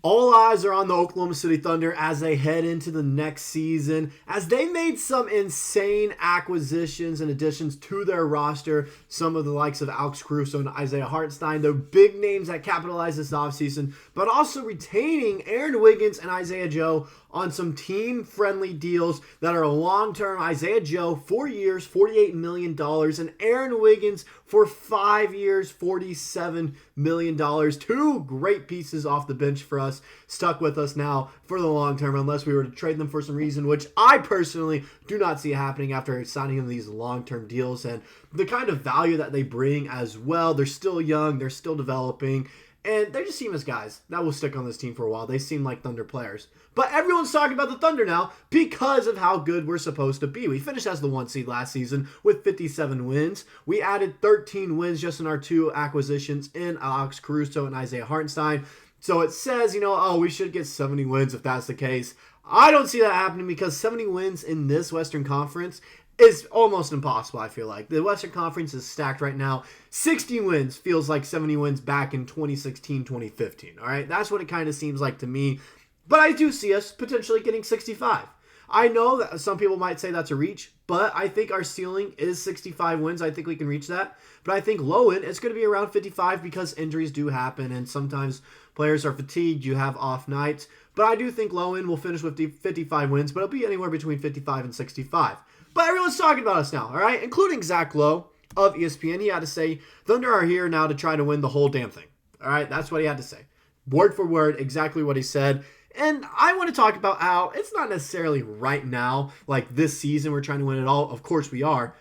All eyes are on the Oklahoma City Thunder as they head into the next season, as they made some insane acquisitions and additions to their roster. Some of the likes of Alex Caruso and Isaiah Hartenstein, they're big names that capitalized this offseason, but also retaining Aaron Wiggins and Isaiah Joe on some team-friendly deals that are long-term. Isaiah Joe, 4 years, $48 million, and Aaron Wiggins for 5 years, $47 million. Two great pieces off the bench for us, stuck with us now for the long term, unless we were to trade them for some reason, which I personally do not see happening after signing these long-term deals and the kind of value that they bring as well. They're still young, they're still developing, and they just seem as guys that will stick on this team for a while. They seem like Thunder players. But everyone's talking about the Thunder now because of how good we're supposed to be. We finished as the 1 seed last season with 57 wins. We added 13 wins just in our 2 acquisitions in Alex Caruso and Isaiah Hartenstein. So it says, we should get 70 wins if that's the case. I don't see that happening because 70 wins in this Western Conference is almost impossible, I feel like. The Western Conference is stacked right now. 60 wins feels like 70 wins back in 2016, 2015, all right? That's what it kind of seems like to me. But I do see us potentially getting 65. I know that some people might say that's a reach, but I think our ceiling is 65 wins. I think we can reach that. But I think low end, it's going to be around 55 because injuries do happen, and sometimes players are fatigued. You have off nights. But I do think low end will finish with 55 wins, but it'll be anywhere between 55 and 65. But everyone's talking about us now, all right? Including Zach Lowe of ESPN. He had to say, Thunder are here now to try to win the whole damn thing. All right? That's what he had to say. Word for word, exactly what he said. And I want to talk about how it's not necessarily right now, like this season, we're trying to win it all. Of course we are.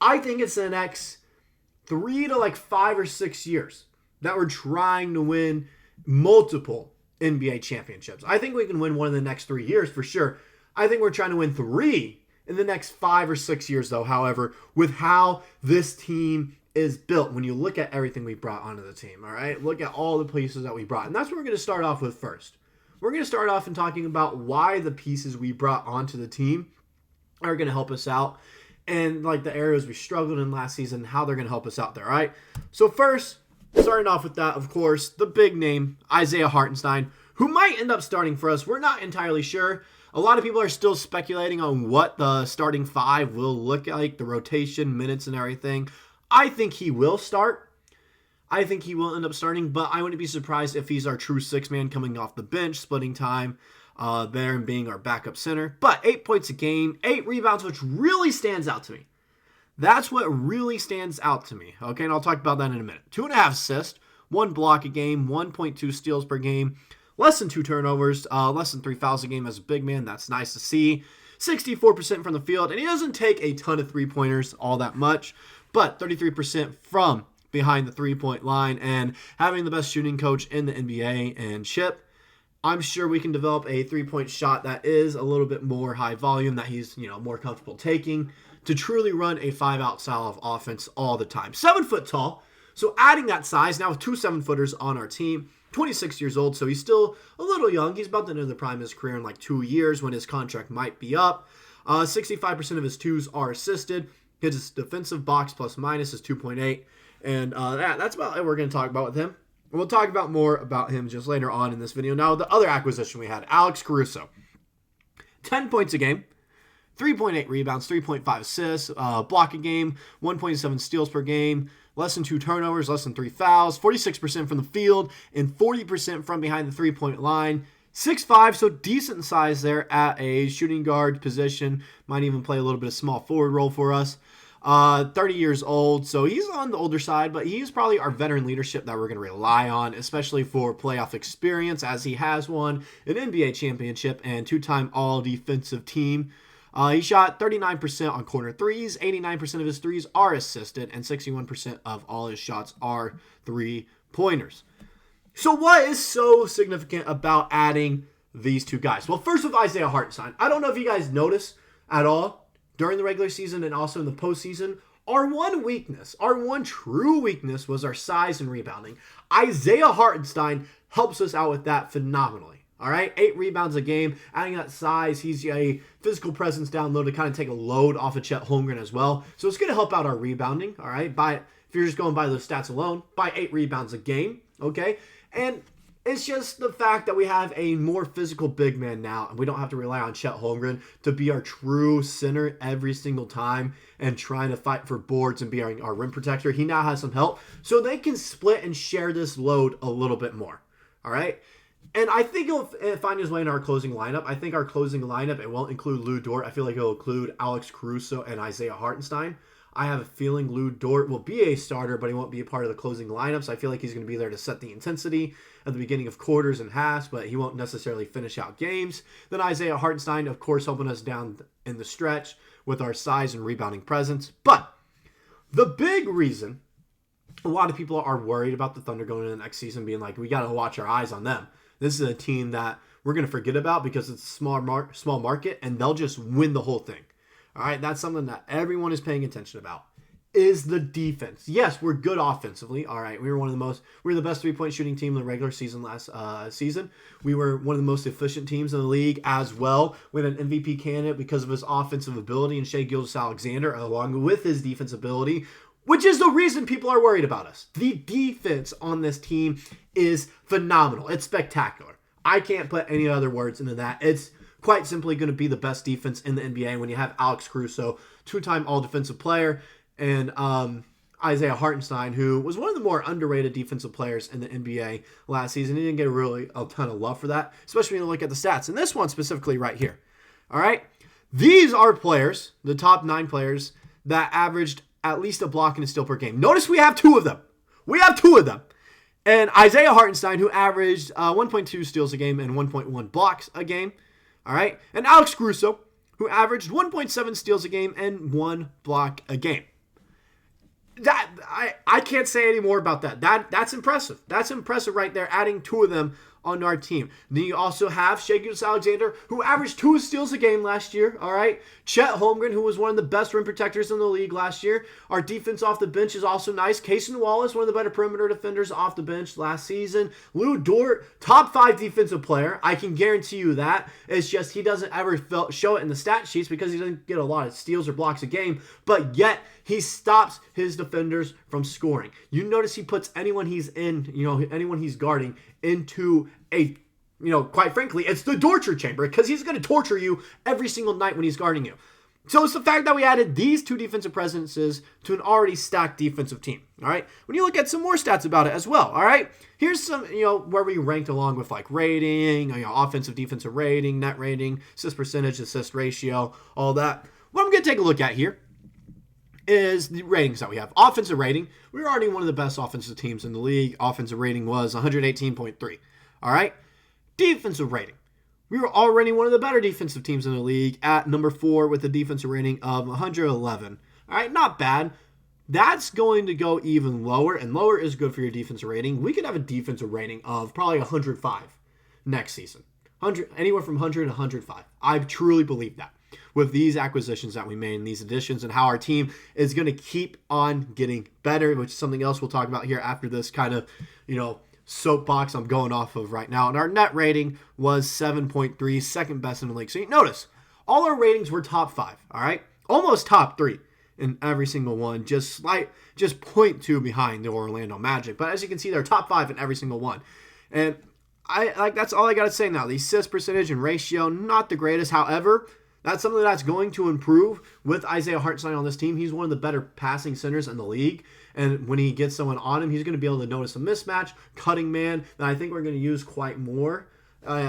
I think it's the next 3 to 5 or 6 years that we're trying to win multiple NBA championships. I think we can win one in the next 3 years for sure. I think we're trying to win 3 in the next 5 or 6 years, though, however, with how this team is built. When you look at everything we brought onto the team, all right? Look at all the pieces that we brought. And that's what we're going to start off with first. We're going to start off in talking about why the pieces we brought onto the team are going to help us out and the areas we struggled in last season, how they're going to help us out there, all right? So first, starting off with that, of course, the big name, Isaiah Hartenstein, who might end up starting for us. We're not entirely sure. A lot of people are still speculating on what the starting 5 will look like, the rotation, minutes, and everything. I think he will start. I think he will end up starting, but I wouldn't be surprised if he's our true 6-man coming off the bench, splitting time there and being our backup center. But 8 points a game, 8 rebounds, which really stands out to me. That's what really stands out to me. Okay, and I'll talk about that in a minute. 2.5 assists, 1 block a game, 1.2 steals per game, less than 2 turnovers, less than 3 fouls a game as a big man. That's nice to see. 64% from the field, and he doesn't take a ton of 3-pointers all that much, but 33% from behind the 3-point line, and having the best shooting coach in the NBA and Chip, I'm sure we can develop a 3-point shot that is a little bit more high volume that he's, more comfortable taking to truly run a 5-out style of offense all the time. 7 foot tall, so adding that size now with 2 7-footers on our team. 26 years old, so he's still a little young. He's about to enter the prime of his career in 2 years when his contract might be up. 65% of his 2s are assisted. His defensive box plus minus is 2.8. And that's about it we're going to talk about with him. We'll talk about more about him just later on in this video. Now, the other acquisition we had, Alex Caruso. 10 points a game, 3.8 rebounds, 3.5 assists, block a game, 1.7 steals per game, less than 2 turnovers, less than 3 fouls, 46% from the field, and 40% from behind the 3-point line. 6'5", so decent size there at a shooting guard position. Might even play a little bit of small forward role for us. 30 years old, so he's on the older side, but he's probably our veteran leadership that we're going to rely on, especially for playoff experience, as he has won an NBA championship and 2-time all-defensive team. He shot 39% on corner threes, 89% of his threes are assisted, and 61% of all his shots are 3-pointers. So what is so significant about adding these 2 guys? Well, first with Isaiah Hartenstein, I don't know if you guys noticed at all, during the regular season and also in the postseason, our one true weakness was our size and rebounding. Isaiah Hartenstein helps us out with that phenomenally. All right, 8 rebounds a game, adding that size. He's a physical presence down low to kind of take a load off of Chet Holmgren as well. So it's going to help out our rebounding. All right, if you're just going by those stats alone, by 8 rebounds a game. Okay, and It's just the fact that we have a more physical big man now, and we don't have to rely on Chet Holmgren to be our true center every single time and trying to fight for boards and be our rim protector. He now has some help, so they can split and share this load a little bit more. All right? And I think he'll find his way in our closing lineup. I think our closing lineup, it won't include Lou Dort. I feel like it'll include Alex Caruso and Isaiah Hartenstein. I have a feeling Lou Dort will be a starter, but he won't be a part of the closing lineup. So I feel like he's going to be there to set the intensity at the beginning of quarters and halves, but he won't necessarily finish out games. Then Isaiah Hartenstein, of course, helping us down in the stretch with our size and rebounding presence. But the big reason a lot of people are worried about the Thunder going into the next season, being like, we got to watch our eyes on them. This is a team that we're going to forget about because it's a small market, and they'll just win the whole thing. All right, that's something that everyone is paying attention about, is the defense. Yes, we're good offensively. All right, we were the best three-point shooting team in the regular season last season. We were one of the most efficient teams in the league as well, with an MVP candidate because of his offensive ability and Shai Gilgeous-Alexander, along with his defense ability, which is the reason people are worried about us. The defense on this team is phenomenal. It's spectacular. I can't put any other words into that. It's quite simply going to be the best defense in the NBA when you have Alex Caruso, two-time all-defensive player, and Isaiah Hartenstein, who was one of the more underrated defensive players in the NBA last season. He didn't get really a ton of love for that, especially when you look at the stats. And this one specifically right here. All right? These are players, the top 9 players, that averaged at least a block and a steal per game. Notice we have 2 of them. We have 2 of them. And Isaiah Hartenstein, who averaged 1.2 steals a game and 1.1 blocks a game. All right. And Alex Caruso, who averaged 1.7 steals a game and 1 block a game. That I can't say any more about that. That's impressive. That's impressive right there, adding 2 of them on our team. Then you also have Shai Gilgeous-Alexander, who averaged 2 steals a game last year. All right. Chet Holmgren, who was one of the best rim protectors in the league last year. Our defense off the bench is also nice. Cason Wallace, one of the better perimeter defenders off the bench last season. Lou Dort, top 5 defensive player. I can guarantee you that. It's just he doesn't ever show it in the stat sheets because he doesn't get a lot of steals or blocks a game. But yet he stops his defenders from scoring. You notice he puts anyone he's guarding into a, quite frankly, it's the torture chamber because he's going to torture you every single night when he's guarding you. So it's the fact that we added these 2 defensive presences to an already stacked defensive team. All right. When you look at some more stats about it as well. All right. Here's some, where we ranked along with like rating, offensive, defensive rating, net rating, assist percentage, assist ratio, all that. What I'm going to take a look at here is the ratings that we have. Offensive rating, we were already one of the best offensive teams in the league. Offensive rating was 118.3. All right. Defensive rating, we were already one of the better defensive teams in the league at number 4 with a defensive rating of 111. All right, not bad. That's going to go even lower, and lower is good for your defensive rating. We could have a defensive rating of probably 105 next season. Anywhere from 100 to 105. I truly believe that, with these acquisitions that we made and these additions and how our team is going to keep on getting better, which is something else we'll talk about here after this kind of, soapbox I'm going off of right now. And our net rating was 7.3, second best in the league. So you notice, all our ratings were top 5, all right? Almost top 3 in every single one, just 0.2 behind the Orlando Magic. But as you can see, they're top 5 in every single one. And that's all I got to say now. The assist percentage and ratio, not the greatest. However, that's something that's going to improve with Isaiah Hartenstein on this team. He's one of the better passing centers in the league. And when he gets someone on him, he's going to be able to notice a mismatch, cutting man, that I think we're going to use quite more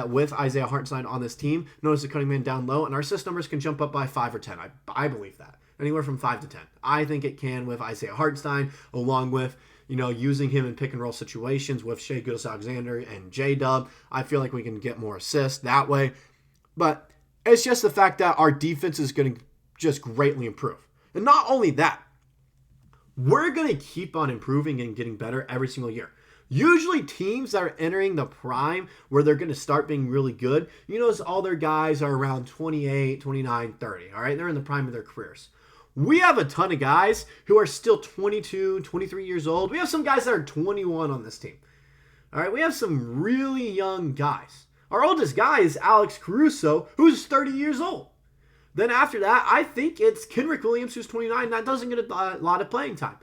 with Isaiah Hartenstein on this team. Notice the cutting man down low, and our assist numbers can jump up by 5 or 10. I believe that. Anywhere from 5 to 10. I think it can with Isaiah Hartenstein, along with, using him in pick and roll situations with Shai Gilgeous-Alexander and J-Dub. I feel like we can get more assists that way. But it's just the fact that our defense is going to just greatly improve. And not only that, we're going to keep on improving and getting better every single year. Usually teams that are entering the prime where they're going to start being really good, all their guys are around 28, 29, 30. All right, they're in the prime of their careers. We have a ton of guys who are still 22, 23 years old. We have some guys that are 21 on this team. All right, we have some really young guys. Our oldest guy is Alex Caruso, who's 30 years old. Then after that, I think it's Kenrich Williams, who's 29. That doesn't get a lot of playing time.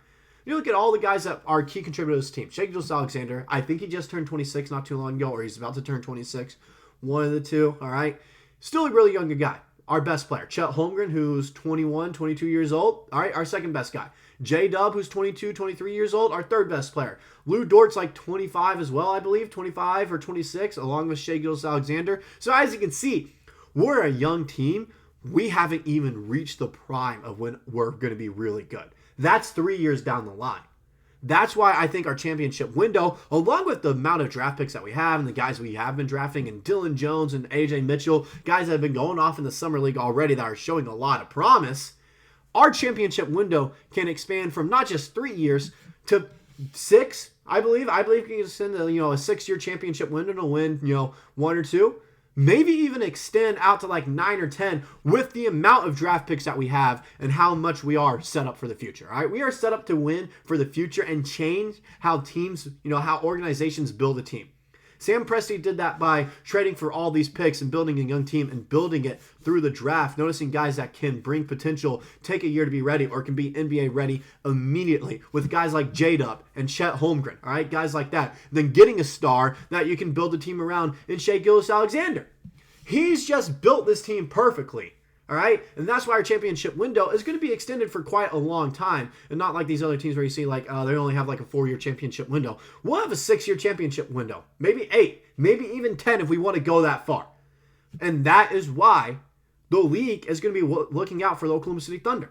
You look at all the guys that are key contributors to this team. Shai Gilgeous-Alexander, I think he just turned 26 not too long ago, or he's about to turn 26. One of the two, all right? Still a really younger guy. Our best player. Chet Holmgren, who's 21, 22 years old. All right, our second best guy. J-Dub, who's 22, 23 years old. Our third best player. Lou Dort's like 25 as well, I believe. 25 or 26, along with Shai Gilgeous-Alexander. So as you can see, we're a young team. We haven't even reached the prime of when we're going to be really good. That's 3 years down the line. That's why I think our championship window, along with the amount of draft picks that we have and the guys we have been drafting, and Dylan Jones and AJ Mitchell, guys that have been going off in the summer league already that are showing a lot of promise, our championship window can expand from not just 3 years to 6. I believe we can extend a 6-year championship window to win 1 or 2. Maybe even extend out to like 9 or 10 with the amount of draft picks that we have and how much we are set up for the future. All right, we are set up to win for the future and change how teams, how organizations build a team. Sam Presti did that by trading for all these picks and building a young team and building it through the draft, noticing guys that can bring potential, take a year to be ready, or can be NBA ready immediately with guys like J-Dub and Chet Holmgren, all right, guys like that. Then getting a star that you can build a team around in Shai Gilgeous-Alexander. He's just built this team perfectly. All right, and that's why our championship window is going to be extended for quite a long time, and not like these other teams where you see like they only have like a 4-year championship window. We'll have a 6-year championship window, maybe 8, maybe even 10 if we want to go that far. And that is why the league is going to be looking out for the Oklahoma City Thunder.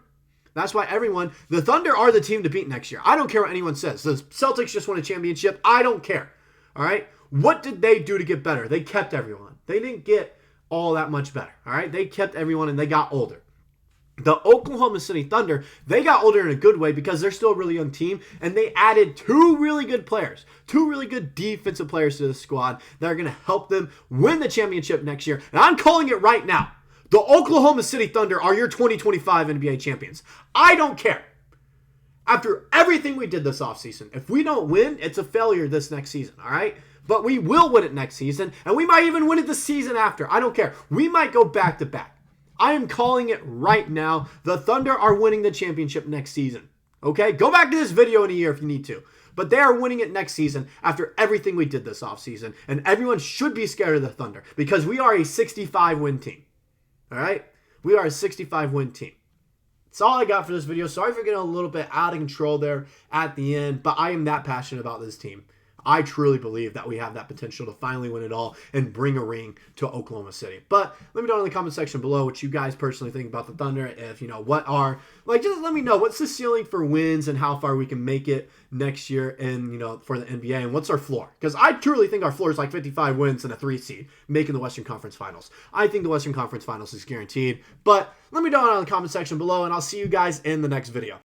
That's why the Thunder are the team to beat next year. I don't care what anyone says. The Celtics just won a championship. I don't care. All right, what did they do to get better? They kept everyone. They didn't get all that much better. All right, they kept everyone and they got older. The Oklahoma City Thunder, they got older in a good way because they're still a really young team, and they added 2 really good players, 2 really good defensive players to the squad that are going to help them win the championship next year. And I'm calling it right now. The Oklahoma City Thunder are your 2025 NBA champions. I don't care. After everything we did this offseason, if we don't win, it's a failure this next season, all right? But we will win it next season, and we might even win it the season after. I don't care. We might go back-to-back. I am calling it right now. The Thunder are winning the championship next season. Okay? Go back to this video in a year if you need to. But they are winning it next season after everything we did this offseason. And everyone should be scared of the Thunder because we are a 65-win team. All right? We are a 65-win team. That's all I got for this video. Sorry for getting a little bit out of control there at the end, but I am that passionate about this team. I truly believe that we have that potential to finally win it all and bring a ring to Oklahoma City. But let me know in the comment section below what you guys personally think about the Thunder. If, just let me know what's the ceiling for wins and how far we can make it next year and, for the NBA, and what's our floor? Because I truly think our floor is like 55 wins and a 3 seed making the Western Conference Finals. I think the Western Conference Finals is guaranteed. But let me know in the comment section below, and I'll see you guys in the next video.